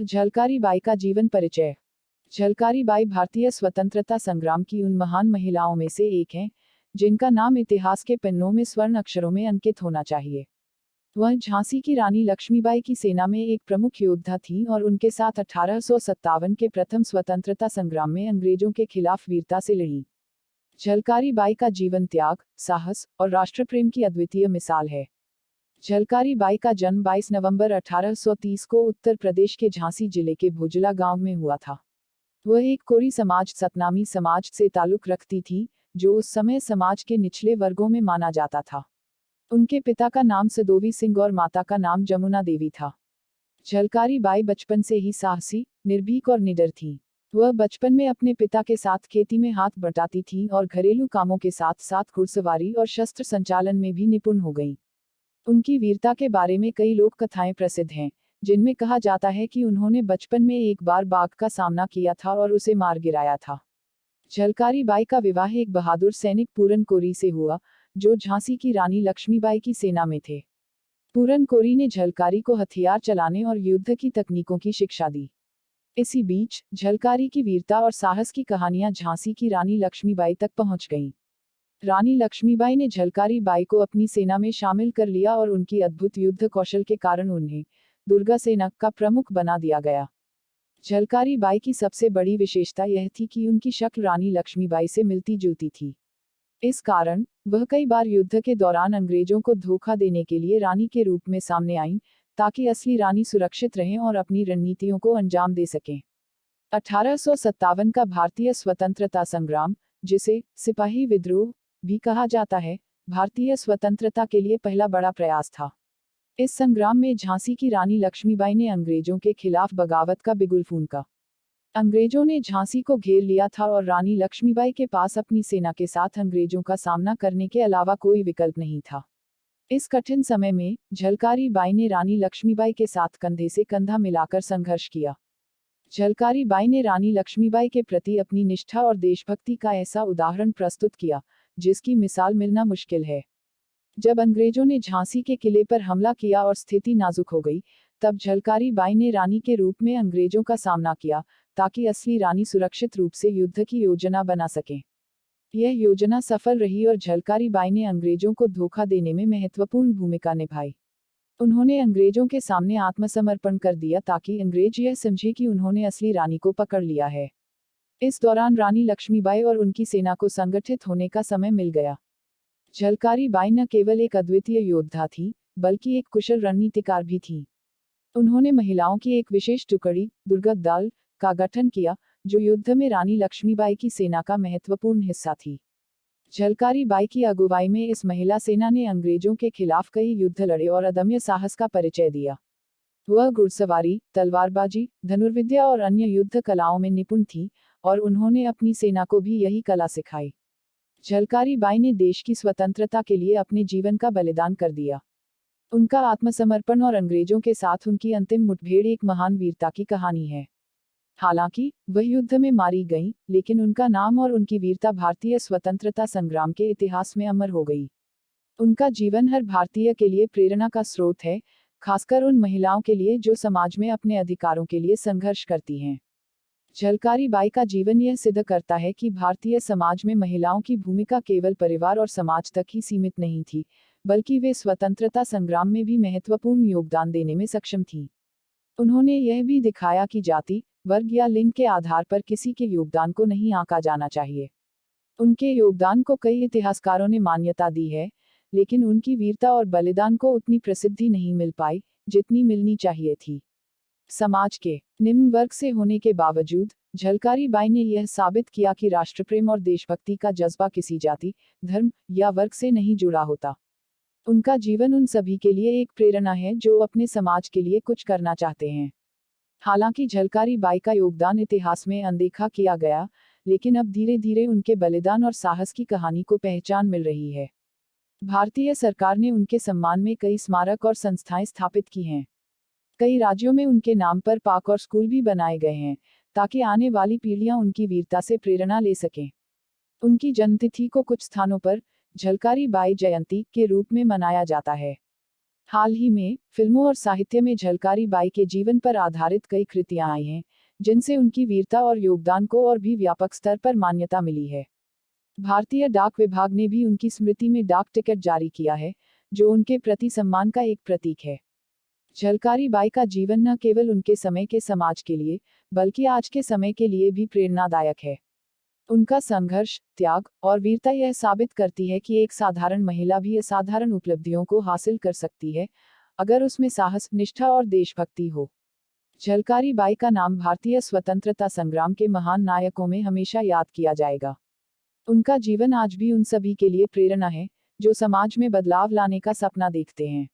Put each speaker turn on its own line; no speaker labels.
झलकारी बाई का जीवन परिचय। झलकारी बाई भारतीय स्वतंत्रता संग्राम की उन महान महिलाओं में से एक हैं, जिनका नाम इतिहास के पन्नों में स्वर्ण अक्षरों में अंकित होना चाहिए। वह झांसी की रानी लक्ष्मीबाई की सेना में एक प्रमुख योद्धा थीं और उनके साथ 1857 के प्रथम स्वतंत्रता संग्राम में अंग्रेजों के खिलाफ वीरता से लड़ी। झलकारी बाई का जीवन त्याग, साहस और राष्ट्रप्रेम की अद्वितीय मिसाल है। झलकारी बाई का जन्म 22 नवंबर 1830 को उत्तर प्रदेश के झांसी जिले के भुजला गांव में हुआ था। वह एक कोरी समाज सतनामी समाज से ताल्लुक रखती थी, जो उस समय समाज के निचले वर्गों में माना जाता था। उनके पिता का नाम सदोवी सिंह और माता का नाम जमुना देवी था। झलकारी बाई बचपन से ही साहसी, निर्भीक और निडर थी। वह बचपन में अपने पिता के साथ खेती में हाथ बटाती थी और घरेलू कामों के साथ साथ घुड़सवारी और शस्त्र संचालन में भी निपुण हो गईं। उनकी वीरता के बारे में कई लोक कथाएं प्रसिद्ध हैं, जिनमें कहा जाता है कि उन्होंने बचपन में एक बार बाघ का सामना किया था और उसे मार गिराया था। झलकारी बाई का विवाह एक बहादुर सैनिक पूरन कोरी से हुआ, जो झांसी की रानी लक्ष्मीबाई की सेना में थे। पूरन कोरी ने झलकारी को हथियार चलाने और युद्ध की तकनीकों की शिक्षा दी। इसी बीच झलकारी की वीरता और साहस की कहानियां झांसी की रानी लक्ष्मीबाई तक पहुंच गईं। रानी लक्ष्मीबाई ने झलकारी बाई को अपनी सेना में शामिल कर लिया और उनकी अद्भुत युद्ध कौशल के कारण उन्हें दुर्गा सेना का प्रमुख बना दिया गया। झलकारी बाई की सबसे बड़ी विशेषता यह थी कि उनकी शक्ल रानी लक्ष्मीबाई से मिलती जुलती थी। इस कारण वह कई बार युद्ध के दौरान अंग्रेजों को धोखा देने के लिए रानी के रूप में सामने आईं, ताकि असली रानी सुरक्षित रहें और अपनी रणनीतियों को अंजाम दे सकें। 1857 का भारतीय स्वतंत्रता संग्राम, जिसे सिपाही विद्रोह भी कहा जाता है, भारतीय स्वतंत्रता के लिए पहला बड़ा प्रयास था। इस संग्राम में झांसी की रानी लक्ष्मीबाई ने अंग्रेजों के खिलाफ बगावत का बिगुल फूंका। अंग्रेजों ने झांसी को घेर लिया था और रानी लक्ष्मीबाई के पास अपनी सेना के साथ अंग्रेजों का सामना करने के अलावा कोई विकल्प नहीं था। इस कठिन समय में झलकारी बाई ने रानी लक्ष्मीबाई के साथ कंधे से कंधा मिलाकर संघर्ष किया। झलकारी बाई ने रानी लक्ष्मीबाई के प्रति अपनी निष्ठा और देशभक्ति का ऐसा उदाहरण प्रस्तुत किया, जिसकी मिसाल मिलना मुश्किल है। जब अंग्रेजों ने झांसी के किले पर हमला किया और स्थिति नाजुक हो गई, तब झलकारी बाई ने रानी के रूप में अंग्रेजों का सामना किया, ताकि असली रानी सुरक्षित रूप से युद्ध की योजना बना सकें। यह योजना सफल रही और झलकारी बाई ने अंग्रेजों को धोखा देने में महत्वपूर्ण भूमिका निभाई। उन्होंने अंग्रेजों के सामने आत्मसमर्पण कर दिया ताकि अंग्रेज यह समझे कि उन्होंने असली रानी को पकड़ लिया है। इस दौरान रानी लक्ष्मीबाई और उनकी सेना को संगठित होने का समय मिल गया। झलकारी बाई न केवल एक अद्वितीय योद्धा थी, बल्कि एक कुशल रणनीतिकार भी थी। उन्होंने महिलाओं की एक विशेष टुकड़ी, दुर्गा दल, का गठन किया, जो युद्ध में रानी लक्ष्मीबाई की सेना का महत्वपूर्ण हिस्सा थी। झलकारी बाई की अगुवाई में इस महिला सेना ने अंग्रेजों के खिलाफ कई युद्ध लड़े और अदम्य साहस का परिचय दिया। वह घुड़सवारी, तलवारबाजी, धनुर्विद्या और अन्य युद्ध कलाओं में निपुण थी, और उन्होंने अपनी सेना को भी यही कला सिखाई। झलकारी बाई ने देश की स्वतंत्रता के लिए अपने जीवन का बलिदान कर दिया। उनका आत्मसमर्पण और अंग्रेजों के साथ उनकी अंतिम मुठभेड़ एक महान वीरता की कहानी है। हालांकि वह युद्ध में मारी गईं, लेकिन उनका नाम और उनकी वीरता भारतीय स्वतंत्रता संग्राम के इतिहास में अमर हो गई। उनका जीवन हर भारतीय के लिए प्रेरणा का स्रोत है, खासकर उन महिलाओं के लिए जो समाज में अपने अधिकारों के लिए संघर्ष करती हैं। झलकारी बाई का जीवन यह सिद्ध करता है कि भारतीय समाज में महिलाओं की भूमिका केवल परिवार और समाज तक ही सीमित नहीं थी, बल्कि वे स्वतंत्रता संग्राम में भी महत्वपूर्ण योगदान देने में सक्षम थीं। उन्होंने यह भी दिखाया कि जाति, वर्ग या लिंग के आधार पर किसी के योगदान को नहीं आंका जाना चाहिए। उनके योगदान को कई इतिहासकारों ने मान्यता दी है, लेकिन उनकी वीरता और बलिदान को उतनी प्रसिद्धि नहीं मिल पाई, जितनी मिलनी चाहिए थी। समाज के निम्न वर्ग से होने के बावजूद झलकारी बाई ने यह साबित किया कि राष्ट्रप्रेम और देशभक्ति का जज्बा किसी जाति, धर्म या वर्ग से नहीं जुड़ा होता। उनका जीवन उन सभी के लिए एक प्रेरणा है जो अपने समाज के लिए कुछ करना चाहते हैं। हालांकि झलकारी बाई का योगदान इतिहास में अनदेखा किया गया, लेकिन अब धीरे धीरे उनके बलिदान और साहस की कहानी को पहचान मिल रही है। भारतीय सरकार ने उनके सम्मान में कई स्मारक और संस्थाएं स्थापित की हैं। कई राज्यों में उनके नाम पर पार्क और स्कूल भी बनाए गए हैं, ताकि आने वाली पीढ़ियां उनकी वीरता से प्रेरणा ले सकें। उनकी जन्मतिथि को कुछ स्थानों पर झलकारी बाई जयंती के रूप में मनाया जाता है। हाल ही में फिल्मों और साहित्य में झलकारी बाई के जीवन पर आधारित कई कृतियां आई हैं, जिनसे उनकी वीरता और योगदान को और भी व्यापक स्तर पर मान्यता मिली है। भारतीय डाक विभाग ने भी उनकी स्मृति में डाक टिकट जारी किया है, जो उनके प्रति सम्मान का एक प्रतीक है। झलकारी बाई का जीवन न केवल उनके समय के समाज के लिए, बल्कि आज के समय के लिए भी प्रेरणादायक है। उनका संघर्ष, त्याग और वीरता यह साबित करती है कि एक साधारण महिला भी असाधारण उपलब्धियों को हासिल कर सकती है, अगर उसमें साहस, निष्ठा और देशभक्ति हो। झलकारी बाई का नाम भारतीय स्वतंत्रता संग्राम के महान नायकों में हमेशा याद किया जाएगा। उनका जीवन आज भी उन सभी के लिए प्रेरणा है, जो समाज में बदलाव लाने का सपना देखते हैं।